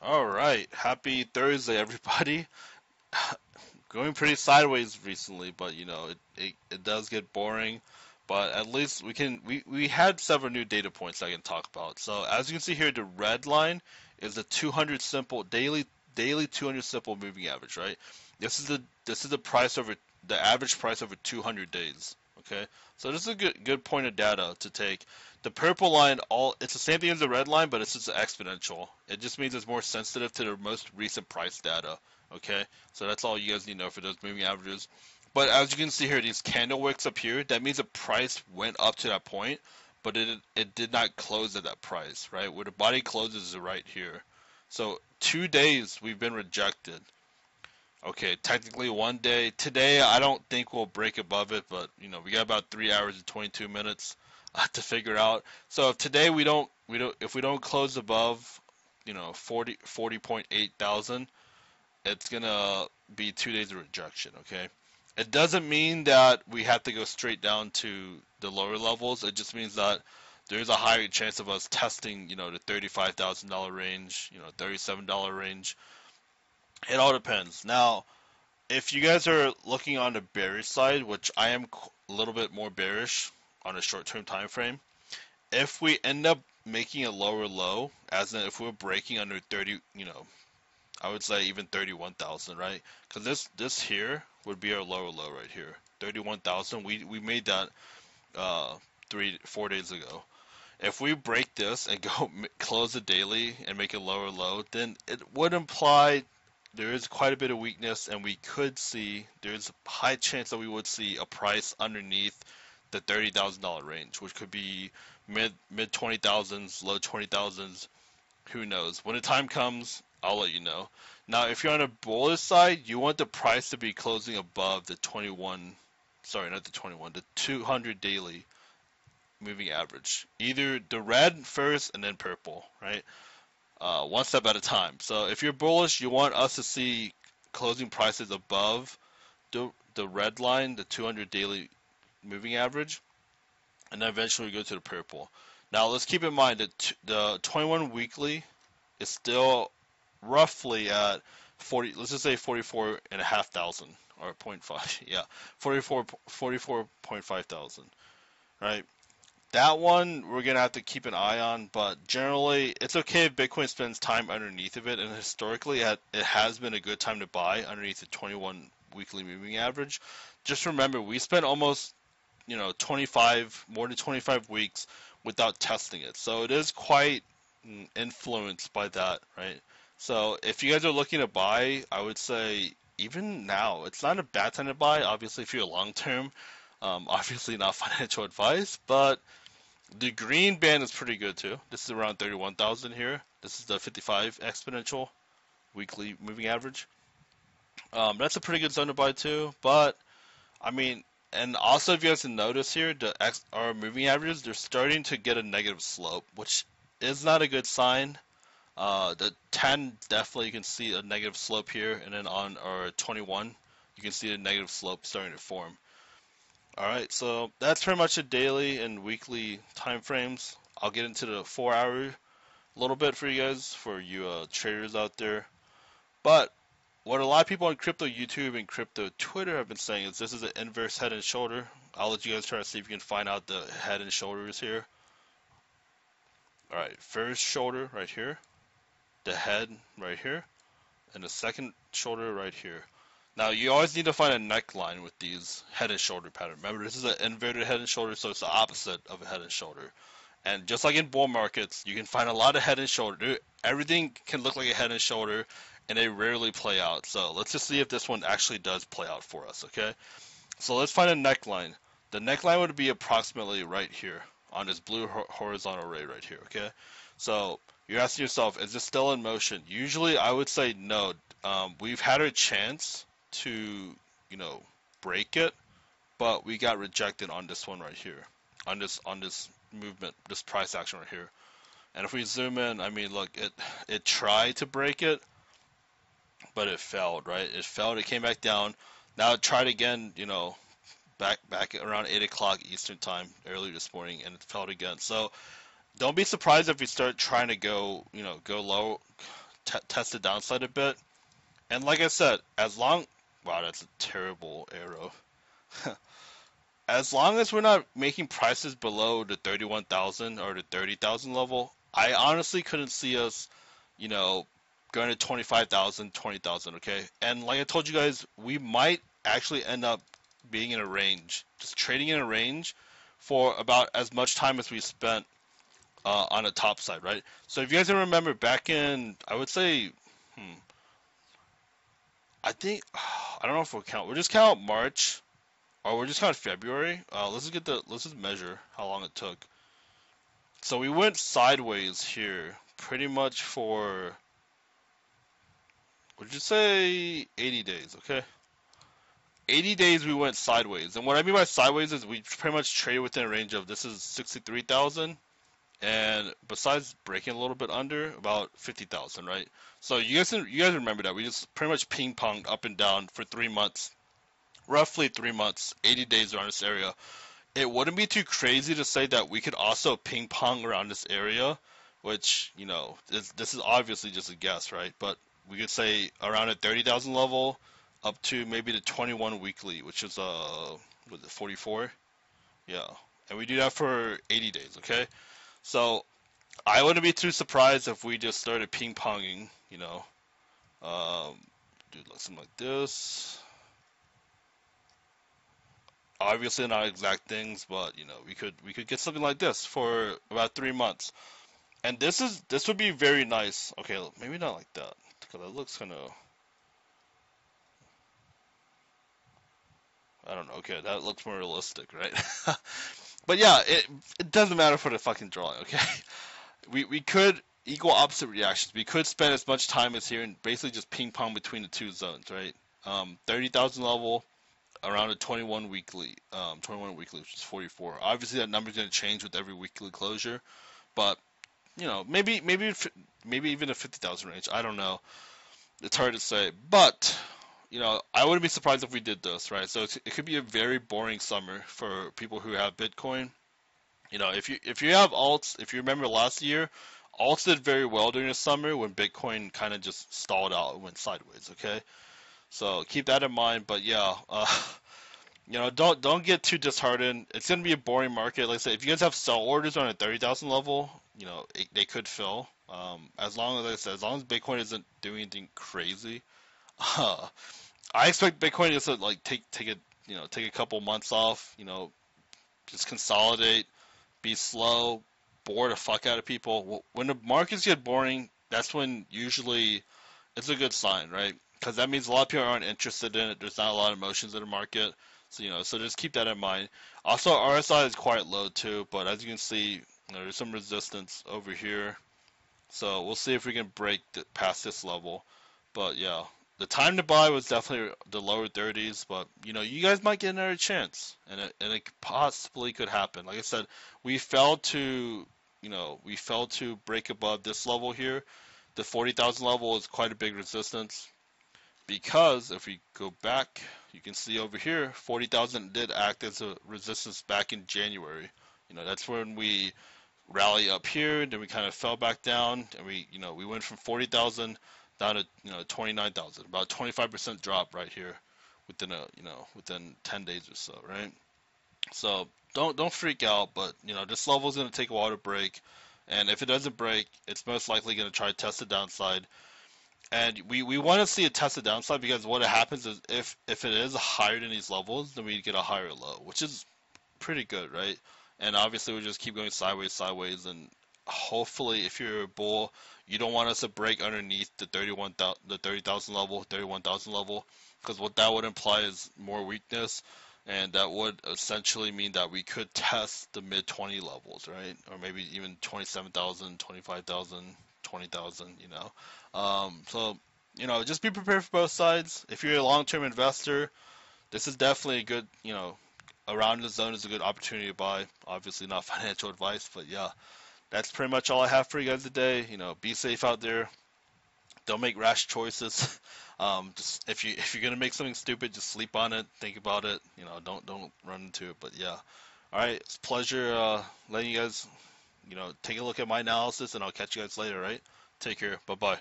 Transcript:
All right, happy Thursday, everybody. Going pretty sideways recently, but it does get boring. But at least we had several new data points I can talk about. So as you can see here, the red line is the 200 simple daily 200 simple moving average, right? This is the price over the average price over 200 days. Okay, so this is a good point of data to take. The purple line, all it's the same thing as the red line, but it's just exponential. It just means it's more sensitive to the most recent price data. Okay, so that's all you guys need to know for those moving averages. But as you can see here, these candle wicks up here, that means the price went up to that point, but it did not close at that price, right? Where the body closes is right here. So 2 days we've been rejected. Okay, technically one day. Today I don't think we'll break above it, but we got about 3 hours and 22 minutes to figure out. So if today if we don't close above 40.8 thousand, it's gonna be 2 days of rejection. Okay, it doesn't mean that we have to go straight down to the lower levels. It just means that there's a higher chance of us testing the $35,000 range, $37 range. It all depends. Now, if you guys are looking on the bearish side, which I am a little bit more bearish on a short-term time frame, if we end up making a lower low, as in if we're breaking under 30, I would say even 31,000, right? Because this here would be our lower low right here, 31,000. We made that 4 days ago. If we break this and go close the daily and make a lower low, then it would imply there is quite a bit of weakness, and there's a high chance that we would see a price underneath the $30,000 range, which could be mid 20,000s, low 20,000s. Who knows? When the time comes, I'll let you know. Now, if you're on a bullish side, you want the price to be closing above the 21, sorry, not the 21, the 200 daily moving average. Either the red first and then purple, right? One step at a time. So if you're bullish, you want us to see closing prices above the red line, the 200 daily moving average, and then eventually go to the purple. Now let's keep in mind that the 21 weekly is still roughly at 40. Let's just say 44 and a half thousand or point 0.5. Yeah, 44.5 thousand. Right. That one we're gonna have to keep an eye on, but generally it's okay if Bitcoin spends time underneath of it, and historically it has been a good time to buy underneath the 21 weekly moving average. Just remember, we spent almost 25 more than 25 weeks without testing it, so it is quite influenced by that, right? So if you guys are looking to buy, I would say even now it's not a bad time to buy. Obviously, if you're long term, obviously not financial advice, but the green band is pretty good too. This is around 31,000 here. This is the 55 exponential weekly moving average. That's a pretty good zone to buy too. But I mean, and also if you guys can notice here, our moving averages, they're starting to get a negative slope, which is not a good sign. The 10 definitely you can see a negative slope here, and then on our 21, you can see a negative slope starting to form. All right, so that's pretty much the daily and weekly time frames. I'll get into the 4 hour a little bit for you guys, for you traders out there. But what a lot of people on crypto YouTube and crypto Twitter have been saying is this is an inverse head and shoulder. I'll let you guys try to see if you can find out the head and shoulders here. All right, first shoulder right here, the head right here, and the second shoulder right here. Now, you always need to find a neckline with these head and shoulder pattern. Remember, this is an inverted head and shoulder, so it's the opposite of a head and shoulder. And just like in bull markets, you can find a lot of head and shoulder. Everything can look like a head and shoulder, and they rarely play out. So let's just see if this one actually does play out for us, okay? So let's find a neckline. The neckline would be approximately right here on this blue horizontal ray right here, okay? So you're asking yourself, is this still in motion? Usually I would say no. We've had our chance to, break it, but we got rejected on this one right here, on this movement, this price action right here. And if we zoom in, I mean, look, it tried to break it, but it failed, right? It failed. It came back down. Now it tried again, back around 8 o'clock Eastern time earlier this morning, and it failed again. So don't be surprised if we start trying to go low, test the downside a bit. And like I said, as long wow, that's a terrible arrow. As long as we're not making prices below the 31,000 or the 30,000 level, I honestly couldn't see us, you know, going to 25,000, 20,000. Okay. And like I told you guys, we might actually end up being in a range, just trading in a range for about as much time as we spent on the top side, right? So if you guys remember back in, I would say, hmm, I think, I don't know if we'll count, we'll just count March. Oh, we're just kind of February. Let's just measure how long it took. So we went sideways here, pretty much for, would you say 80 days? Okay, 80 days we went sideways, and what I mean by sideways is we pretty much traded within a range of this is 63,000, and besides breaking a little bit under, about 50,000, right? So you guys remember that we just pretty much ping ponged up and down for 3 months, roughly 3 months, 80 days around this area. It wouldn't be too crazy to say that we could also ping pong around this area, which, this is obviously just a guess, right? But we could say around a 30,000 level up to maybe the 21 weekly, which is, was it 44? Yeah. And we do that for 80 days, okay? So I wouldn't be too surprised if we just started ping ponging, do something like this. Obviously not exact things, but we could get something like this for about 3 months, and this would be very nice. Okay, maybe not like that because it looks kind of, I don't know. Okay, that looks more realistic, right? But yeah, it doesn't matter for the fucking drawing. Okay, we could equal opposite reactions. We could spend as much time as here and basically just ping pong between the two zones, right? 30,000 level around a 21 weekly, which is 44. Obviously, that number's going to change with every weekly closure, but maybe even a 50,000 range. I don't know. It's hard to say, but I wouldn't be surprised if we did this, right? So it could be a very boring summer for people who have Bitcoin. If you have alts, if you remember last year, alts did very well during the summer when Bitcoin kind of just stalled out and went sideways. Okay, so keep that in mind. But yeah, don't get too disheartened. It's gonna be a boring market. Like I said, if you guys have sell orders on a 30,000 level, they could fill. As long as, like I said, as long as Bitcoin isn't doing anything crazy, uh, I expect Bitcoin just to like take a couple months off. Just consolidate, be slow, bore the fuck out of people. When the markets get boring, that's when usually it's a good sign, right? Because that means a lot of people aren't interested in it. There's not a lot of emotions in the market. So just keep that in mind. Also, RSI is quite low too, but as you can see, there's some resistance over here. So we'll see if we can break past this level. But yeah, the time to buy was definitely the lower 30s. But you guys might get another chance, and it possibly could happen. Like I said, we fell to break above this level here. The 40,000 level is quite a big resistance because if we go back, you can see over here, 40,000 did act as a resistance back in January. That's when we rally up here, then we kind of fell back down, and we went from 40,000 down to 29,000, about a 25% drop right here within 10 days or so, right? So don't freak out, but this level is going to take a while to break, and if it doesn't break, it's most likely going to try to test the downside. And we want to see it test the downside because what happens is if it is higher than these levels, then we get a higher low, which is pretty good, right? And obviously we just keep going sideways, and hopefully if you're a bull, you don't want us to break underneath the 30,000 level, 31,000 level, because what that would imply is more weakness, and that would essentially mean that we could test the mid 20 levels, right? Or maybe even 27,000, 25,000, 20,000, so just be prepared for both sides. If you're a long-term investor, this is definitely a good, around the zone is a good opportunity to buy. Obviously not financial advice, but yeah, that's pretty much all I have for you guys today. Be safe out there. Don't make rash choices. Just if you're gonna make something stupid, just sleep on it, think about it. Don't run into it. But yeah, all right, it's a pleasure letting you guys take a look at my analysis, and I'll catch you guys later. All right, take care. Bye bye.